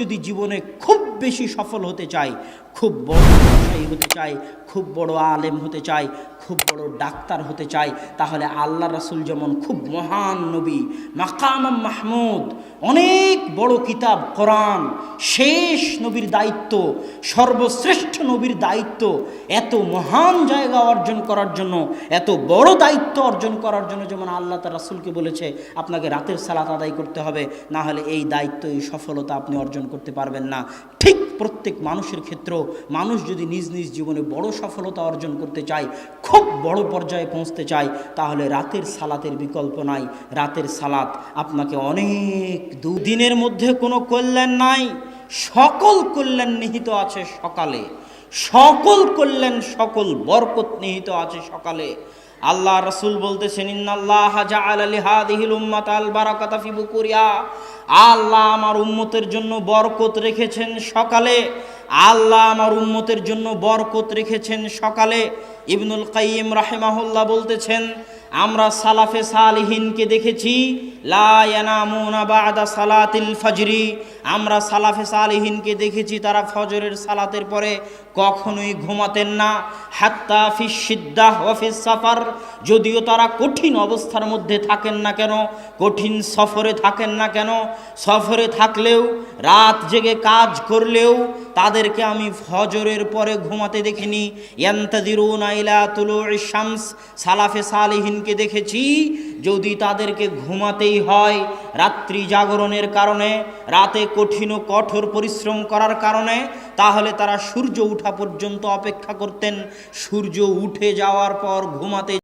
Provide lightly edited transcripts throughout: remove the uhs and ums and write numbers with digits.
যদি জীবনে খুব বেশি সফল হতে চাই, খুব বড় ব্যবসায়ী হতে চাই, খুব বড় আলেম হতে চাই, খুব বড় ডাক্তার হতে চাই, তাহলে আল্লাহ রাসূল যেমন খুব মহান নবী, মাকাম মাহমুদ, অনেক বড় কিতাব কোরআন, শেষ নবীর দায়িত্ব, সর্বশ্রেষ্ঠ নবীর দায়িত্ব, এত মহান জায়গা অর্জন করার জন্য, এত বড় দায়িত্ব অর্জন করার জন্য যেমন আল্লাহ তার রাসূলকে বলেছে আপনাকে রাতের সালাত আদায় করতে হবে, না হলে এই দায়িত্ব, এই সফলতা আপনি অর্জন করতে পারবেন না। ঠিক প্রত্যেক মানুষের ক্ষেত্রেও মানুষ যদি নিজ নিজ জীবনে বড় সফলতা অর্জন করতে চায়, খুব বড় পর্যায়ে পৌঁছতে চায়, তাহলে রাতের সালাতের বিকল্প নাই। রাতের সালাত আপনাকে অনেক দুদিনের মধ্যে কোনো কল্যাণ নাই, সকল কল্যাণ নিহিত আছে সকালে, সকল কল্যাণ, সকল বরকত নিহিত আছে সকালে। আল্লাহ রাসূল বলতেছেন ইন্নাল্লাহা জাআলা লিহাদিহিল উম্মাতাল বারাকাতা ফি বুকুরিয়া, আল্লাহ আমার উম্মতের জন্য বরকত রেখেছেন সকালে, আল্লাহ আমার উম্মতের জন্য বরকত রেখেছেন সকালে। ইবনুল কাইয়িম রাহিমাহুল্লাহ বলতেছেন আমরা সালাফে সালিহিনকে দেখেছি লা ইয়ানামুনা বা'দা সালাতিল ফজরি, আমরা সালাফে সালিহিনকে দেখেছি তারা ফজরের সালাতের পরে কখনোই ঘুমাতেন না। হাত্তা ফিস সিদ্দাহ ওয়া ফিস সাফার, যদিও তারা কঠিন অবস্থার মধ্যে থাকেন না কেন, কঠিন সফরে থাকেন না কেন, সফরে থাকলেও রাত জেগে কাজ করলেও তাদেরকে আমি ফজরের পরে ঘুমাতে দেখিনি। ইয়ান্তাযিরুনা ইলা তুলুইশ শামস, সালাফে সালিহিনকে দেখেছি যদি তাদেরকে ঘুমাতেই হয় রাত্রি জাগরণের কারণে, রাতে কঠিন ও কঠোর পরিশ্রম করার কারণে, তাহলে তারা সূর্য ওঠা পর্যন্ত অপেক্ষা করতেন, সূর্য উঠে যাওয়ার পর ঘুমাতে।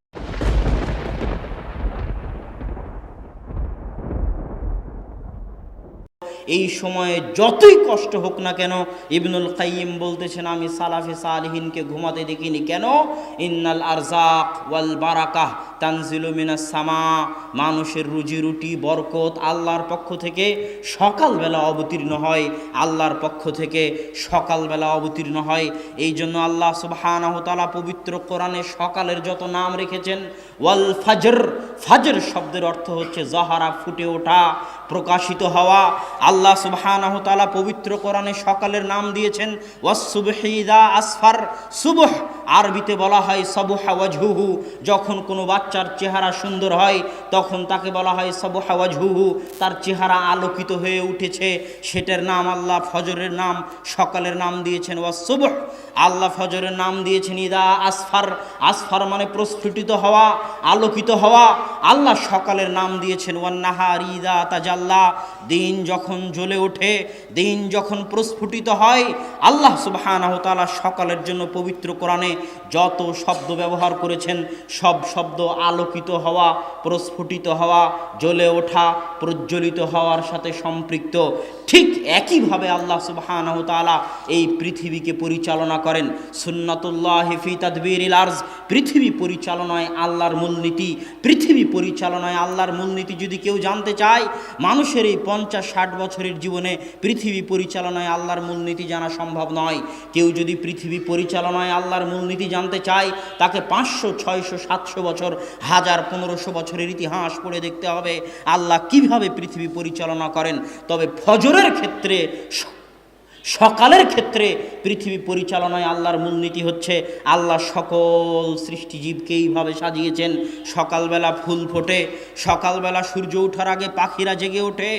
এই সময়ে যতই কষ্ট হোক না কেন, ইবনুল কাইয়িম বলতেছেন আমি সালাফে সালিহিনকে ঘুমাতে দেখিনি। কেন? ইন্নাল আরজাক ওয়াল বারাকাহ তানজিলু মিনাস সামা, মানুষের রুজি রুটি বরকত আল্লাহর পক্ষ থেকে সকালবেলা অবতীর্ণ হয়, আল্লাহর পক্ষ থেকে সকালবেলা অবতীর্ণ হয়। এই জন্য আল্লাহ সুবহানাহু ওয়া তাআলা পবিত্র কোরআনে সকালের যত নাম রেখেছেন, ওয়াল ফাজর, ফাজর শব্দের অর্থ হচ্ছে জহারা, ফুটে ওঠা, প্রকাশিত হওয়া। আল্লাহ সুবহানাহু ওয়া তাআলা পবিত্র কোরআনে সকালের নাম দিয়েছেন ওয়াস-সুবহি ইযা আসফার, সুবহ আরবিতে বলা হয় সাবহা ওয়াজহুহু, যখন কোনো বাচ্চার চেহারা সুন্দর হয় তখন তাকে বলা হয় সাবহা ওয়াজহুহু, তার চেহারা আলোকিত হয়ে উঠেছে, সেটার নাম আল্লাহ ফজরের নাম, সকালের নাম দিয়েছেন ওয়াস-সুবহ। আল্লাহ ফজরের নাম দিয়েছেন ইযা আসফার, আসফার মানে প্রস্ফুটিত হওয়া, আলোকিত হওয়া। আল্লাহ সকালের নাম দিয়েছেন ওয়ান-নাহারি ইযা তাজাল্লা, দিন যখন জ্বলে ওঠে, দিন যখন প্রস্ফুটিত হয়। আল্লাহ সুবহানাহু ওয়া তাআলা সকালের জন্য পবিত্র কোরআনে যত শব্দ ব্যবহার করেছেন সব শব্দ আলোকিত হওয়া, প্রস্ফুটিত হওয়া, জ্বলে ওঠা, প্রজ্বলিত হওয়ার সাথে সম্পৃক্ত। ঠিক একইভাবে আল্লাহ সুবহানাহু ওয়া তাআলা এই পৃথিবীকে পরিচালনা করেন। সুন্নাতুল্লাহি ফি তাদবিরিল আরজ, পৃথিবী পরিচালনায় আল্লাহর মূলনীতি, পৃথিবী পরিচালনায় আল্লাহর মূলনীতি যদি কেউ জানতে চায়, মানুষের এই 50-60 বছরের জীবনে পৃথিবী পরিচালনায় আল্লাহর মূলনীতি জানা সম্ভব নয়। কেউ যদি পৃথিবী পরিচালনায় আল্লাহর মূলনীতি জানতে চায়, তাকে 500, 600, 700 বছর, 1000, 1500 বছরের ইতিহাস পড়ে দেখতে হবে আল্লাহ কিভাবে পৃথিবী পরিচালনা করেন। তবে ফজরের ক্ষেত্রে, সকালের ক্ষেত্রে পৃথিবী পরিচালনায় আল্লাহর মূলনীতি হচ্ছে আল্লাহ সকল সৃষ্টিজীবকে এইভাবে সাজিয়েছেন। সকালবেলা ফুল ফোটে, সকালবেলা সূর্য ওঠার আগে পাখিরা জেগে ওঠে,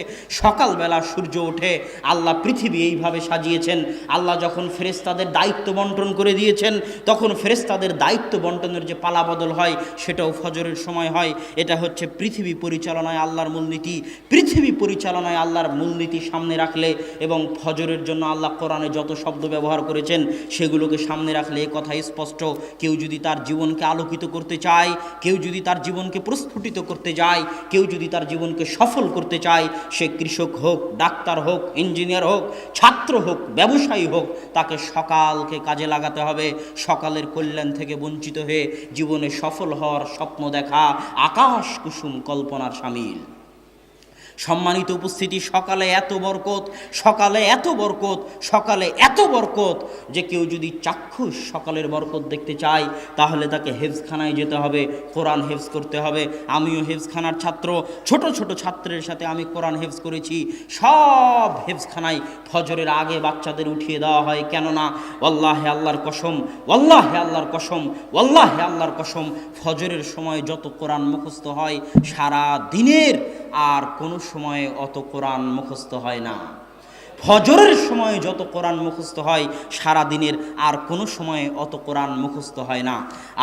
সকালবেলা সূর্য ওঠে। আল্লাহ পৃথিবী এইভাবে সাজিয়েছেন। আল্লাহ যখন ফেরেশতাদের দায়িত্ব বন্টন করে দিয়েছেন, তখন ফেরেশতাদের দায়িত্ব বন্টনের যে পালা বদল হয় সেটাও ফজরের সময় হয়। এটা হচ্ছে পৃথিবী পরিচালনায় আল্লাহর মূলনীতি। পৃথিবী পরিচালনায় আল্লাহর মূলনীতি সামনে রাখলে এবং ফজরের জন্য আল্লাহ কোরআনে যত শব্দ ব্যবহার করেছেন সেগুলোকে সামনে রাখলে এ কথা স্পষ্ট, কেউ যদি তার জীবনকে আলোকিত করতে চায়, কেউ যদি তার জীবনকে প্রস্ফুটিত করতে যায়, কেউ যদি তার জীবনকে সফল করতে চায়, সে কৃষক হোক, ডাক্তার হোক, ইঞ্জিনিয়ার হোক, ছাত্র হোক, ব্যবসায়ী হোক, তাকে সকালকে কাজে লাগাতে হবে। সকালের কল্যাণ থেকে বঞ্চিত হয়ে জীবনে সফল হওয়ার স্বপ্ন দেখা আকাশ কুসুম কল্পনার শামিল। সম্মানিত উপস্থিতি, সকালে এত বরকত, সকালে এত বরকত, সকালে এত বরকত যে কেউ যদি চাক্ষুষ সকালের বরকত দেখতে চায় তাহলে তাকে হেফজখানায় যেতে হবে, কোরআন হেফজ করতে হবে। আমিও হেফজখানার ছাত্র, ছোট ছোট ছাত্রের সাথে আমি কোরআন হেফজ করেছি। সব হেফজখানায় ফজরের আগে বাচ্চাদের উঠিয়ে দেওয়া হয়, কেননা ওয়াল্লাহে আল্লাহর কসম, ওয়াল্লাহে আল্লাহর কসম, ওয়াল্লাহে আল্লাহর কসম, ফজরের সময় যত কোরআন মুখস্থ হয় সারা দিনের আর কোনো সময়ে অত কোরআন মুখস্থ হয় না। ফজরের সময় যত কোরআন মুখস্থ হয় সারা দিনের আর কোনো সময়ে অত কোরআন মুখস্থ হয় না।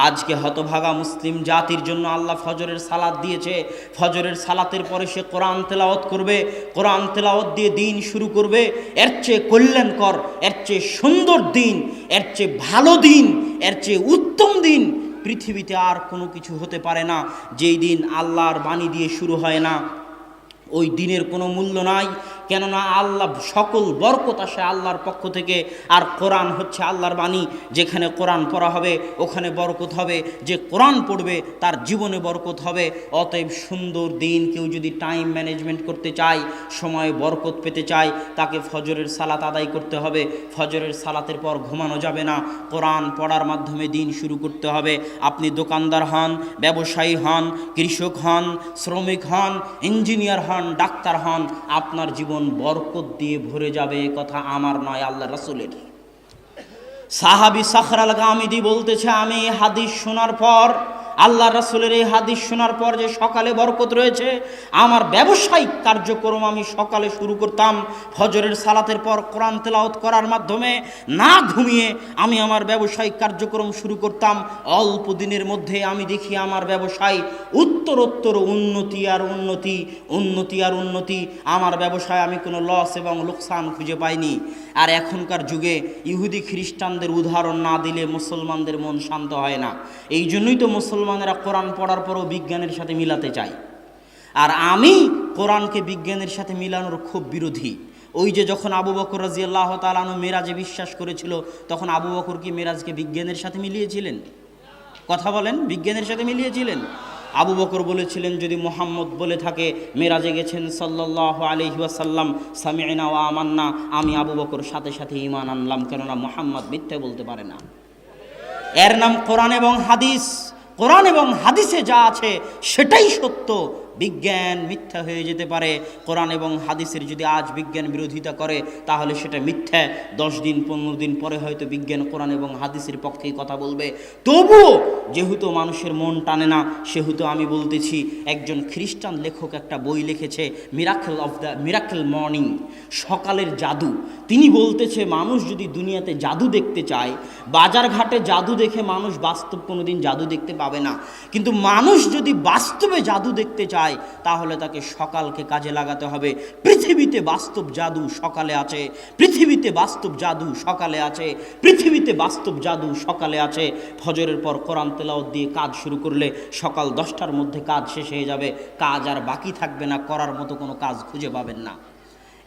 আজকে হতভাগা মুসলিম জাতির জন্য আল্লাহ ফজরের সালাত দিয়েছে। ফজরের সালাতের পরে সে কোরআন তেলাওয়াত করবে, কোরআন তেলাওয়াত দিয়ে দিন শুরু করবে। এর চেয়ে কল্যাণকর, এর চেয়ে সুন্দর দিন, এর চেয়ে ভালো দিন, এর চেয়ে উত্তম দিন পৃথিবীতে আর কোনো কিছু হতে পারে না। যেই দিন আল্লাহর বাণী দিয়ে শুরু হয় না ওই দিনের কোনো মূল্য নাই, কেননা আল্লাহ সকল বরকত আসে আল্লাহর পক্ষ থেকে। আর কোরআন হচ্ছে আল্লাহর বাণী, যেখানে কোরআন পড়া হবে ওখানে বরকত হবে, যে কোরআন পড়বে তার জীবনে বরকত হবে। অতএব সুন্দর দিন কেউ যদি টাইম ম্যানেজমেন্ট করতে চায়, সময় বরকত পেতে চায়, তাকে ফজরের সালাত আদায় করতে হবে। ফজরের সালাতের পর ঘুমানো যাবে না, কোরআন পড়ার মাধ্যমে দিন শুরু করতে হবে। আপনি দোকানদার হন, ব্যবসায়ী হন, কৃষক হন, শ্রমিক হন, ইঞ্জিনিয়ার হন, ডাক্তার হন, আপনার জীবন বরকত দিয়ে ভরে যাবে। কথা আমার নয়, আল্লাহ রাসূলের। সাহাবী সাখর আল গামিদি বলতেছে, আমি হাদিস শোনার পর, আল্লাহ রাসূলের এই হাদিস শোনার পর যে সকালে বরকত রয়েছে, আমার ব্যবসায়িক কার্যক্রম আমি সকালে শুরু করতাম ফজরের সালাতের পর কোরআন তেলাওয়াত করার মাধ্যমে। না ঘুমিয়ে আমি আমার ব্যবসায়িক কার্যক্রম শুরু করতাম। অল্প দিনের মধ্যে আমি দেখি আমার ব্যবসায় উত্তরোত্তর উন্নতি আর উন্নতি, উন্নতি আর উন্নতি। আমার ব্যবসায় আমি কোনো লস এবং লোকসান খুঁজে পাইনি। আর এখনকার যুগে ইহুদি খ্রিস্টানদের উদাহরণ না দিলে মুসলমানদের মন শান্ত হয় না। এই জন্যই তো মুসলমানেরা কোরআন পড়ার পরও বিজ্ঞানের সাথে মিলাতে চায়। আর আমি কোরআনকে বিজ্ঞানের সাথে মিলানোর খুব বিরোধী। ওই যে যখন আবু বকর রাদিয়াল্লাহু তাআলা আনহু মেরাজে বিশ্বাস করেছিল, তখন আবু বকর কি মেরাজকে বিজ্ঞানের সাথে মিলিয়েছিলেন? কথা বলেন, বিজ্ঞানের সাথে মিলিয়েছিলেন? আবু বকর বলেছিলেন, যদি মুহাম্মদ বলে থাকে মেরাজে গেছেন সাল্লাল্লাহু আলাইহি ওয়াসাল্লাম, সামি'না ওয়া আমান্না, আমি আবু বকর সাথে সাথে ঈমান আনলাম, কেননা মুহাম্মদ মিথ্যা বলতে পারে না। এর নাম কোরআন এবং হাদিস। কোরআন এবং হাদিসে যা আছে সেটাই সত্য, বিজ্ঞান মিথ্যা হয়ে যেতে পারে। কোরআন এবং হাদিসের যদি আজ বিজ্ঞান বিরোধিতা করে তাহলে সেটা মিথ্যা। 10 দিন 15 দিন পরে হয়তো বিজ্ঞান কোরআন এবং হাদিসের পক্ষেই কথা বলবে। তবুও যেহেতু মানুষের মন টানে না, সেহেতু আমি বলতেছি, একজন খ্রিস্টান লেখক একটা বই লিখেছে, মিরাকেল মর্নিং, সকালের জাদু। তিনি বলতেছে, মানুষ যদি দুনিয়াতে জাদু দেখতে চায়, বাজার ঘাটে জাদু দেখে মানুষ বাস্তব কোনোদিন জাদু দেখতে পাবে না। কিন্তু মানুষ যদি বাস্তবে জাদু দেখতে চায় তাহলে তাকে সকালকে কাজে লাগাতে হবে। পৃথিবীতে বাস্তব জাদু সকালে আছে, পৃথিবীতে বাস্তব জাদু সকালে আছে, পৃথিবীতে বাস্তব জাদু সকালে আছে। ফজরের পর কোরআন তেলাওয়াত দিয়ে কাজ শুরু করলে সকাল 10টার মধ্যে কাজ শেষ হয়ে যাবে, কাজ আর বাকি থাকবে না, করার মতো কোনো কাজ খুঁজে পাবেন না।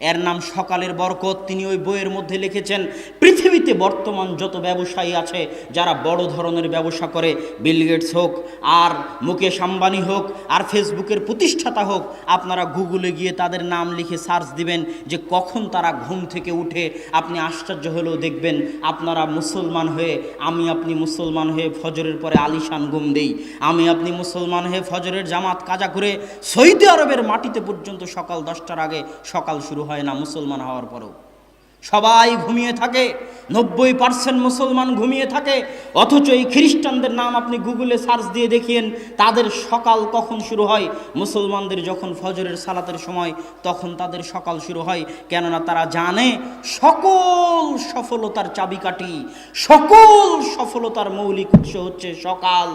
এর নাম সকালের বরকত। তিনি ওই বইয়ের মধ্যে লিখেছেন, পৃথিবীতে বর্তমান যত ব্যবসায়ী আছে যারা বড় ধরনের ব্যবসা করে, বিল গেটস হোক আর মুকেশ আম্বানি হোক আর ফেসবুকের প্রতিষ্ঠাতা হোক, আপনারা গুগলে গিয়ে তাদের নাম লিখে সার্চ দিবেন যে কখন তারা ঘুম থেকে উঠে, আপনি আশ্চর্য হলেও দেখবেন আপনারা মুসলমান হয়ে, আমি আপনি মুসলমান হয়ে ফজরের পরে আলিশান ঘুম দেই, আমি আপনি মুসলমান হয়ে ফজরের জামাত কাজা করে সৌদি আরবের মাটিতে পর্যন্ত সকাল 10টার আগে সকাল শুরু হয় না মুসলমান হওয়ার পরেও। সবাই ঘুমিয়ে থাকে, 90% মুসলমান ঘুমিয়ে থাকে। অথচ এই খ্রিস্টানদের নাম আপনি গুগলে সার্চ দিয়ে দেখিয়েন তাদের সকাল কখন শুরু হয়। মুসলমানদের যখন ফজরের সালাতের সময় তখন তাদের সকাল শুরু হয়, কেননা তারা জানে সকল সফলতার চাবিকাঠি, সকল সফলতার মৌলিক উৎস হচ্ছে সকাল,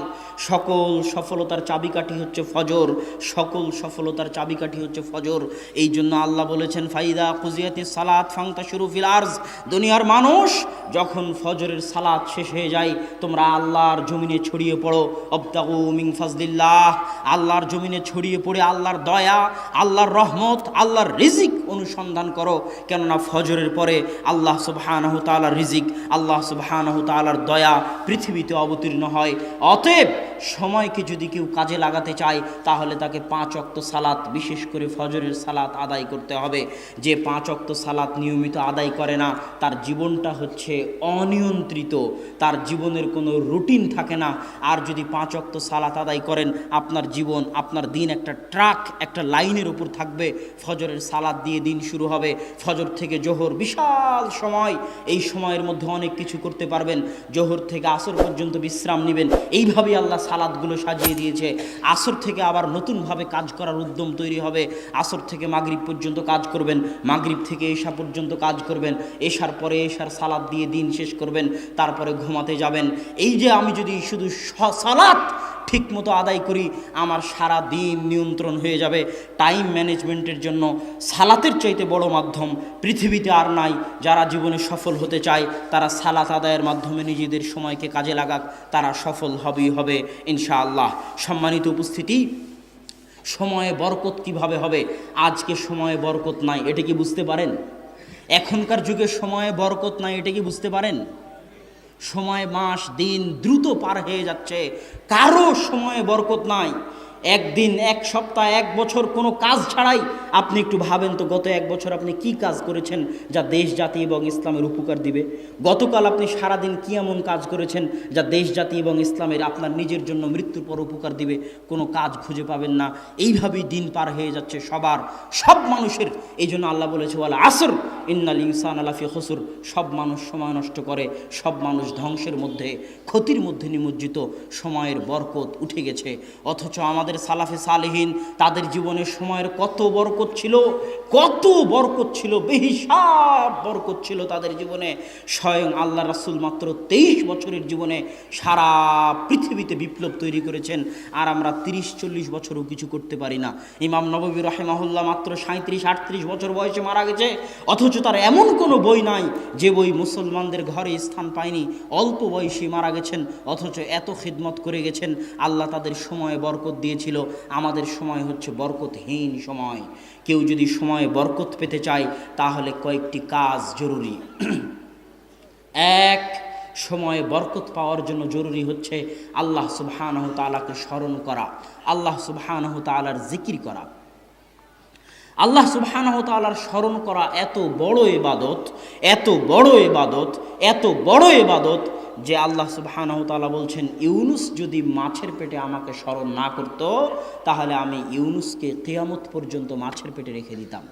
সকল সফলতার চাবিকাঠি হচ্ছে ফজর, সকল সফলতার চাবিকাঠি হচ্ছে ফজর। এই জন্য আল্লাহ বলেছেন, ফাইদা কুজিয়াতিস সালাত ফান্তাশিরু ফিল আরজ, দুনিয়ার মানুষ যখন ফজরের সালাত শেষ হয়ে যায় তোমরা আল্লাহর জমিনে ছড়িয়ে পড়ো, আবতাগু মিন ফাজলিল্লাহ, আল্লাহর জমিনে ছড়িয়ে পড়ে আল্লাহর দয়া, আল্লাহর রহমত, আল্লাহর রিজিক অনুসন্ধান করো। কেননা ফজরের পরে আল্লাহ সুবহানাহু তাআলার রিজিক, আল্লাহ সুবহানাহু তাআলার দয়া পৃথিবীতে অবতীর্ণ হয়। অতএব সময়কে যদি কেউ কাজে লাগাতে চায় তাহলে তাকে 5 ওয়াক্ত সালাত, বিশেষ করে ফজরের সালাত আদায় করতে হবে। যে 5 ওয়াক্ত সালাত নিয়মিত আদায় করে না, তার জীবনটা হচ্ছে অনিয়ন্ত্রিত, তার জীবনের কোনো রুটিন থাকে না। আর যদি 5 ওয়াক্ত সালাত আদায় করেন, আপনার জীবন, আপনার দিন একটা ট্রাক, একটা লাইনের উপর থাকবে। ফজরের সালাত দিয়ে দিন শুরু হবে, ফজর থেকে জোহর বিশাল সময়, এই সময়ের মধ্যে অনেক কিছু করতে পারবেন। জোহর থেকে আসর পর্যন্ত বিশ্রাম নেবেন। এইভাবেই আল্লাহ সালাতগুলো সাজিয়ে দিয়েছে। আসর থেকে আবার নতুনভাবে কাজ করার উদ্যম তৈরি হবে। আসর থেকে মাগরিব পর্যন্ত কাজ করবেন, মাগরিব থেকে এশা পর্যন্ত কাজ করবেন, এশার পরে এশার সালাত দিয়ে দিন শেষ করবেন, তারপরে ঘুমাতে যাবেন। এই যে আমি যদি শুধু সালাত ঠিকমতো আদায় করি, আমার সারা দিন নিয়ন্ত্রণ হয়ে যাবে। টাইম ম্যানেজমেন্টের জন্য সালাতের চাইতে বড় মাধ্যম পৃথিবীতে আর নাই। যারা জীবনে সফল হতে চায় তারা সালাত আদায়ের মাধ্যমে নিজেদের সময়কে কাজে লাগাক, তারা সফল হবেই হবে ইনশাআল্লাহ। সম্মানিত উপস্থিতি, সময়ে বরকত কিভাবে হবে? আজকে সময়ে বরকত নাই, এটা কি বুঝতে পারেন? এখনকার যুগে সময়ে বরকত নাই, এটা কি বুঝতে পারেন? সময়, মাস, দিন দ্রুত পার হয়ে যাচ্ছে, কারো সময়ে বরকত নাই। একদিন, এক সপ্তাহ, এক বছর কোনো কাজ ছাড়াই, আপনি একটু ভাবেন তো গত এক বছর আপনি কি কাজ করেছেন যা দেশ জাতি এবং ইসলামের উপকার দিবে? গতকাল আপনি সারাদিন কি এমন কাজ করেছেন যা দেশ জাতি এবং ইসলামের, আপনার নিজের জন্য মৃত্যুর পর উপকার দিবে? কোনো কাজ খুঁজে পাবেন না। এইভাবেই দিন পার হয়ে যাচ্ছে সবার, সব মানুষের। এই জন্য আল্লাহ বলেছে ওয়াল আসর ইন্নাল ইনসানা লাফি খুসর। সব মানুষ সময় নষ্ট করে, সব মানুষ ধ্বংসের মধ্যে, ক্ষতির মধ্যে নিমজ্জিত। সময়ের বরকত উঠে গেছে। অথচ আমাদের সালাফে সালেহিন, তাদের জীবনে সময়ের কত বরকত ছিল, কত বরকত ছিল, বেহিসাব বরকত ছিল তাদের জীবনে। স্বয়ং আল্লাহ রাসূল মাত্র 23 বছরের জীবনে সারা পৃথিবীতে বিপ্লব তৈরি করেছেন, আর আমরা 30-40 বছরও কিছু করতে পারি না। ইমাম নববী রাহিমাহুল্লাহ মাত্র 37-38 বছর বয়সে মারা গেছে, অথচ তার এমন কোনো বই নাই যে বই মুসলমানদের ঘরে স্থান পায়নি। অল্প বয়সে মারা গেছেন, অথচ এত খিদমত করে গেছেন। আল্লাহ তাদের সময়ে বরকত দিয়েছিল। আমাদের সময় হচ্ছে বরকতহীন সময়। কেউ যদি সময়ে বরকত পেতে চায় তাহলে কয়েকটি কাজ জরুরি। এক, সময়ে বরকত পাওয়ার জন্য জরুরি হচ্ছে আল্লাহ সুবহানাহু তাআলাকে স্মরণ করা, আল্লাহ সুবহানাহু তাআলার জিকির করা। আল্লাহ সুবহানাহু তাআলার স্মরণ করা এত বড় ইবাদত, এত বড় ইবাদত, এত বড় ইবাদত যে আল্লাহ সুবহানাহু তাআলা বলছেন, ইউনুস যদি মাছের পেটে আমাকে স্মরণ না করত তাহলে আমি ইউনুসকে কিয়ামত পর্যন্ত মাছের পেটে রেখে দিতাম।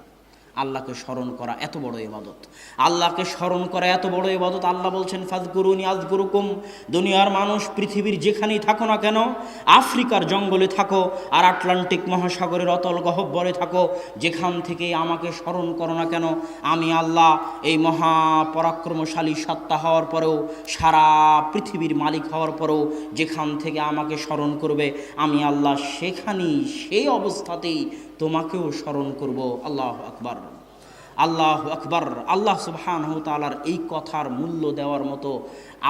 আল্লাহকে স্মরণ করা এত বড় ইবাদত, আল্লাহকে স্মরণ করা এত বড় ইবাদত। আল্লাহ বলছেন ফাযকুরুনি আযকুরুকুম। দুনিয়ার মানুষ পৃথিবীর যেখানেই থাকো না কেন, আফ্রিকার জঙ্গলে থাকো আর আটলান্টিক মহাসাগরের অতল গহ্বরে থাকো, যেখান থেকে আমাকে স্মরণ করো না কেন, আমি আল্লাহ এই মহাপরাক্রমশালী সত্তা হওয়ার পরেও, সারা পৃথিবীর মালিক হওয়ার পরেও যেখান থেকে আমাকে স্মরণ করবে, আমি আল্লাহ সেখানেই, সেই অবস্থাতেই তোমাকেও স্মরণ করব। আল্লাহু আকবার, আল্লাহু আকবার। আল্লাহ সুবহানাহু তাআলার এই কথার মূল্য দেওয়ার মতো,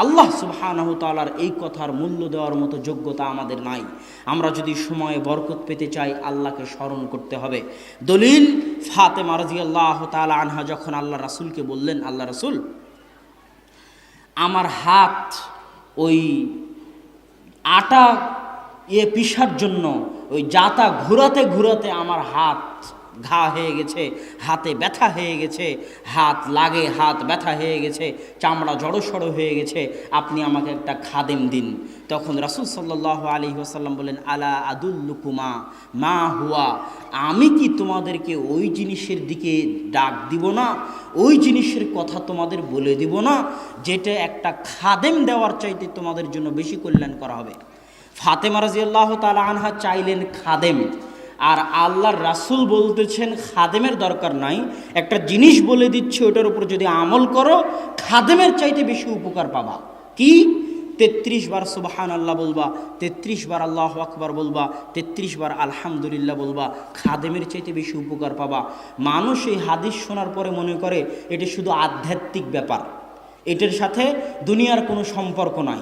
আল্লাহ সুবহানাহু তাআলার এই কথার মূল্য দেওয়ার মতো যোগ্যতা আমাদের নাই। আমরা যদি সময়ে বরকত পেতে চাই আল্লাহকে স্মরণ করতে হবে। দলিল, ফাতেমা রাদিয়াল্লাহু তাআলা আনহা যখন আল্লাহ রাসূলকে বললেন, আল্লাহ রাসূল, আমার হাত ওই আটা পিষার জন্য ওই জাতা ঘুরাতে ঘুরাতে আমার হাত ঘা হয়ে গেছে, হাতে ব্যথা হয়ে গেছে, হাত লাগে, হাত ব্যথা হয়ে গেছে, চামড়া জড়সড় হয়ে গেছে, আপনি আমাকে একটা খাদেম দিন। তখন রাসূল সাল্লাল্লাহু আলাইহি ওয়াসাল্লাম বলেন, আলা আদুল্লুকুমা মা হুয়া, আমি কি তোমাদেরকে ওই জিনিসের দিকে ডাক দিব না, ওই জিনিসের কথা তোমাদের বলে দিব না যেটা একটা খাদেম দেওয়ার চাইতে তোমাদের জন্য বেশি কল্যাণ করা হবে। ফাতেমা রাদিয়াল্লাহু তাআলা আনহা চাইলেন খাদেম, আর আল্লাহর রাসূল বলতেছেন খাদেমের দরকার নাই, একটা জিনিস বলে দিচ্ছে ওটার উপর যদি আমল করো খাদেমের চাইতে বেশি উপকার পাবা। কি? 33 বার সুবহানাল্লাহ বলবা, 33 বার আল্লাহু আকবার বলবা, 33 বার আলহামদুলিল্লাহ বলবা, খাদেমের চাইতে বেশি উপকার পাবা। মানুষ এই হাদিস শোনার পরে মনে করে এটা শুধু আধ্যাত্মিক ব্যাপার, এটার সাথে দুনিয়ার কোনো সম্পর্ক নাই,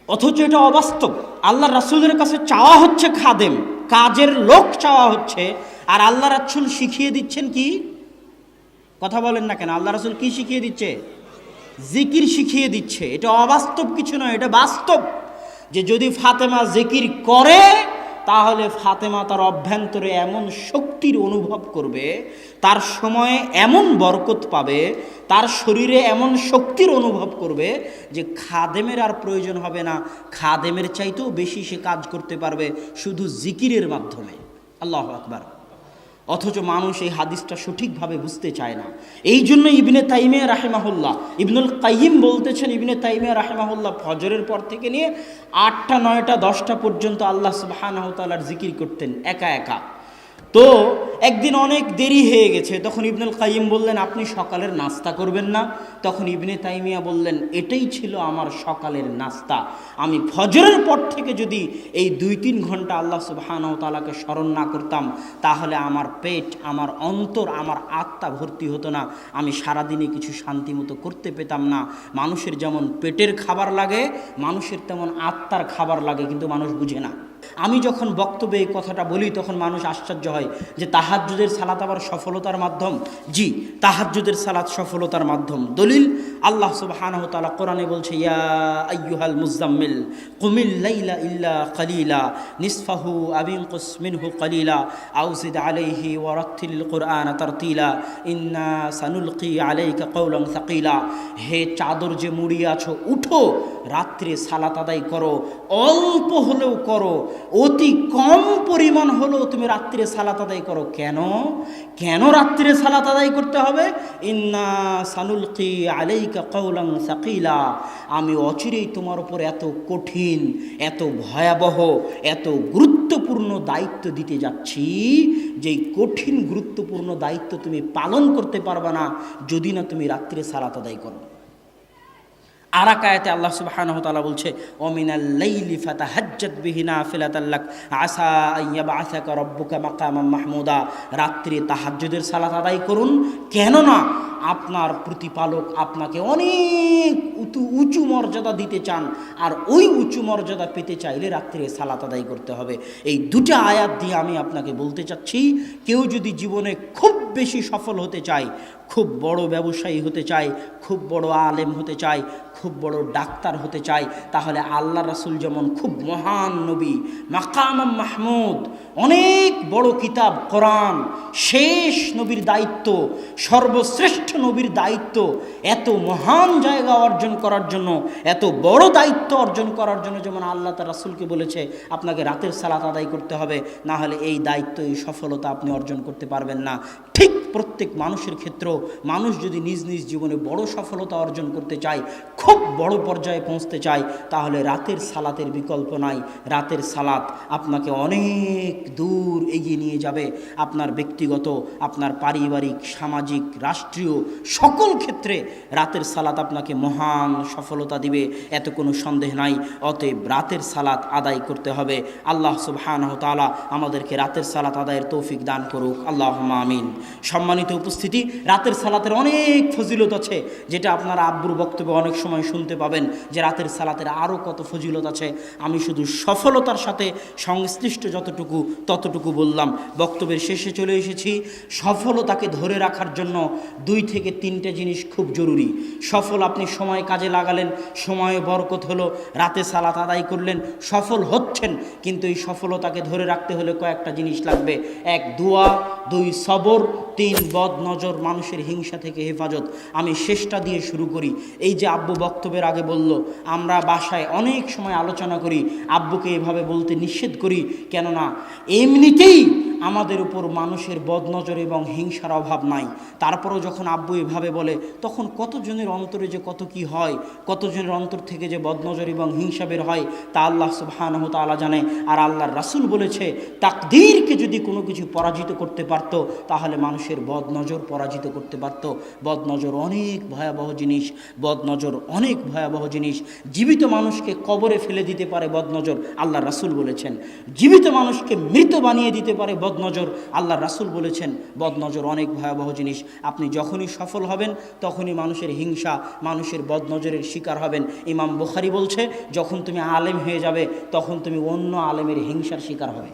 অথচ এটা অবাস্তব। আল্লাহ রাসূলের কাছে চাওয়া হচ্ছে খাদেম, কাজের লোক চাওয়া হচ্ছে, আর আল্লাহ রাসূল শিখিয়ে দিচ্ছেন কি? কথা বলেন না কেন? আল্লাহ রাসূল কি শিখিয়ে দিচ্ছে? জিকির শিখিয়ে দিচ্ছে। এটা অবাস্তব কিছু নয়, এটা বাস্তব। যে যদি ফাতেমা জিকির করে তাহলে ফাতেমা তার অভ্যন্তরে এমন শক্তির অনুভব করবে, তার সময়ে এমন বরকত পাবে, তার শরীরে এমন শক্তির অনুভব করবে যে খাদেমের আর প্রয়োজন হবে না, খাদেমের চাইতেও বেশি সে কাজ করতে পারবে শুধু জিকিরের মাধ্যমে। আল্লাহু আকবার। অথচ মানুষ এই হাদিসটা সঠিকভাবে বুঝতে চায় না। এই জন্য ইবনে তাইমিয়া রাহিমাহুল্লাহ, ইবনুল কাইয়িম বলতেছেন, ইবনে তাইমিয়া রাহিমাহুল্লাহ ফজরের পর থেকে নিয়ে 8টা 9টা 10টা পর্যন্ত আল্লাহ সুবহানাহু ওয়া তাআলার জিকির করতেন একা একা। তো একদিন অনেক দেরি হয়ে গেছে, তখন ইবনুল কাইয়িম বললেন, আপনি সকালের নাস্তা করবেন না? তখন ইবনে তাইমিয়া বললেন, এটাই ছিল আমার সকালের নাস্তা। আমি ফজরের পর থেকে যদি এই 2-3 ঘন্টা আল্লাহ সুবহানাহু ওয়া তাআলাকে স্মরণ না করতাম, তাহলে আমার পেট, আমার অন্তর, আমার আত্মা ভর্তি হতো না, আমি সারাদিনে কিছু শান্তি মতো করতে পেতাম না। মানুষের যেমন পেটের খাবার লাগে, মানুষের তেমন আত্মার খাবার লাগে, কিন্তু মানুষ বুঝে না। আমি যখন বক্তব্যে এই কথাটা বলি তখন মানুষ আশ্চর্য হয় যে তাহাজ্জুদের সালাত আবার সফলতার মাধ্যম। জি, তাহাজ্জুদের সালাত সফলতার মাধ্যম। দলিল আল্লাহ সুবহানাহু ওয়া তাআলা কোরআনে বলছে, ইয়া আইয়ুহাল মুযাম্মিল কুমিল লাইলা ইল্লা কালিলা নিসফাহু আও ইনকুস মিনহু কালিলা আও জিদ আলাইহি ওয়া রাত্তিল কুরআনা তারতিলা ইন্না সানুলকি আলাইকা কওলান সাকিলা। হে চাদর যে মুড়িয়ে আছো, উঠো, রাত্রে সালাত আদায় করো, অল্প হলেও করো, অতি কম পরিমাণ হলেও তুমি রাত্রে সালাত আদায় করো। কেন কেন রাত্রে সালাত আদায় করতে হবে? ইন্না সানুলকি আলাইকা কওলান সাকিলা, আমি অচিরেই তোমার উপর এত কঠিন, এত ভয়াবহ, এত গুরুত্বপূর্ণ দায়িত্ব দিতে যাচ্ছি, যেই কঠিন গুরুত্বপূর্ণ দায়িত্ব তুমি পালন করতে পারবে না যদি না তুমি রাত্রে সালাত আদায় করো। আর এক আয়াতে আল্লাহ সুবহানাহু ওয়া তাআলা বলছে, ওমিনাল লাইলি ফাতাহাজ্জাত বিহি নাফিলাতাল লাক আসা আইয়াবআসাকা রাব্বুকা মাকামান মাহমুদা। রাত্রে তাহাজ্জুদের সালাত আদায় করুন, কেননা আপনার প্রতিপালক আপনাকে অনেক উঁচু মর্যাদা দিতে চান, আর ওই উঁচু মর্যাদা পেতে চাইলে রাত্রে সালাত আদায় করতে হবে। এই দুটো আয়াত দিয়ে আমি আপনাকে বলতে চাচ্ছি, কেউ যদি জীবনে খুব বেশি সফল হতে চায়, খুব বড় ব্যবসায়ী হতে চায়, খুব বড় আলেম হতে চায়, খুব বড় ডাক্তার হতে চায়, তাহলে আল্লাহ রাসূল যেমন খুব মহান নবী, মাকাম মাহমুদ, অনেক বড় কিতাব কোরআন, শেষ নবীর দায়িত্ব, সর্বশ্রেষ্ঠ নবীর দায়িত্ব, এত মহান জায়গা অর্জন করার জন্য, এত বড় দায়িত্ব অর্জন করার জন্য যেমন আল্লাহ তার রাসূলকে বলেছে আপনাকে রাতের সালাত আদায় করতে হবে, না হলে এই দায়িত্ব, এই সফলতা আপনি অর্জন করতে পারবেন না। ঠিক প্রত্যেক মানুষের ক্ষেত্রেও মানুষ যদি নিজ নিজ জীবনে বড় সফলতা অর্জন করতে চায়, খুব বড় পর্যায়ে পৌঁছতে চায়, তাহলে রাতের সালাতের বিকল্প নাই। রাতের সালাত আপনাকে অনেক দূর এগিয়ে নিয়ে যাবে, আপনার ব্যক্তিগত, আপনার পারিবারিক, সামাজিক, রাষ্ট্রীয় সকল ক্ষেত্রে রাতের সালাত আপনাকে মহান সফলতা দিবে, এত কোনো সন্দেহ নাই। অতএব রাতের সালাত আদায় করতে হবে। আল্লাহ সুবহানাহু ওয়া তাআলা আমাদেরকে রাতের সালাত আদায়ের তৌফিক দান করুক, আল্লাহুম্মা আমিন। সম্মানিত উপস্থিতি, রাতের সালাতের অনেক ফজিলত আছে, যেটা আপনারা আব্বুর বক্তব্যে অনেক সময় শুনতে পাবেন যে রাতের সালাতের আরও কত ফজিলত আছে। আমি শুধু সফলতার সাথে সংশ্লিষ্ট যতটুকু ততটুকু বললাম। বক্তব্যের শেষে চলে এসেছি। সফলতাকে ধরে রাখার জন্য 2 থেকে 3টে জিনিস খুব জরুরি। সফল আপনি সময় কাজে লাগালেন, সময়ে বরকত হলো, রাতে সালাত আদায় করলেন, সফল হচ্ছেন, কিন্তু এই সফলতাকে ধরে রাখতে হলে কয়েকটা জিনিস লাগবে। 1 দোয়া, 2 সবর, 3 বদ নজর, মানুষের হিংসা থেকে হেফাজত। আমি শেষটা দিয়ে শুরু করি। এই যে আব্বু বক্তব্যের আগে বলল, আমরা বাসায় অনেক সময় আলোচনা করি, আব্বুকে এভাবে বলতে নিষেধ করি, কেননা এমনিতেই আমাদের উপর মানুষের বদনজর এবং হিংসার অভাব নাই। তারপরেও যখন আব্বু এভাবে বলে, তখন কতজনের অন্তরে যে কত কি হয়, কতজনের অন্তর থেকে যে বদনজর এবং হিংসা বের হয়, তা আল্লাহ সুবহানাহু ওয়া তাআলা জানে। আর আল্লাহর রাসূল বলেছে, তাকদীরকে যদি কোনো কিছু পরাজিত করতে পারত, তাহলে মানুষের বদনজর পরাজিত করতে পারত। বদনজর অনেক ভয়াবহ জিনিস, বদনজর অনেক ভয়াবহ জিনিস। জীবিত মানুষকে কবরে ফেলে দিতে পারে বদনজর, আল্লাহর রাসূল বলেছেন। জীবিত মানুষকে মৃত বানিয়ে দিতে পারে বদনজর, আল্লাহর রাসূল বলেছেন। বদনজর অনেক ভয়াবহ জিনিস। আপনি যখনই সফল হবেন, তখনই মানুষের হিংসা, মানুষের বদনজরের শিকার হবেন। ইমাম বুখারী বলছে, যখন তুমি আলেম হয়ে যাবে, তখন তুমি অন্য আলেমের হিংসার শিকার হবে।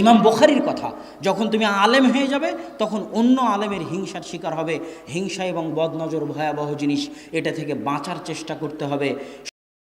ইমাম বুখারীর কথা, যখন তুমি আলেম হয়ে যাবে, তখন অন্য আলেমের হিংসার শিকার হবে। হিংসা এবং বদনজর ভয়াবহ জিনিস, এটা থেকে বাঁচার চেষ্টা করতে হবে।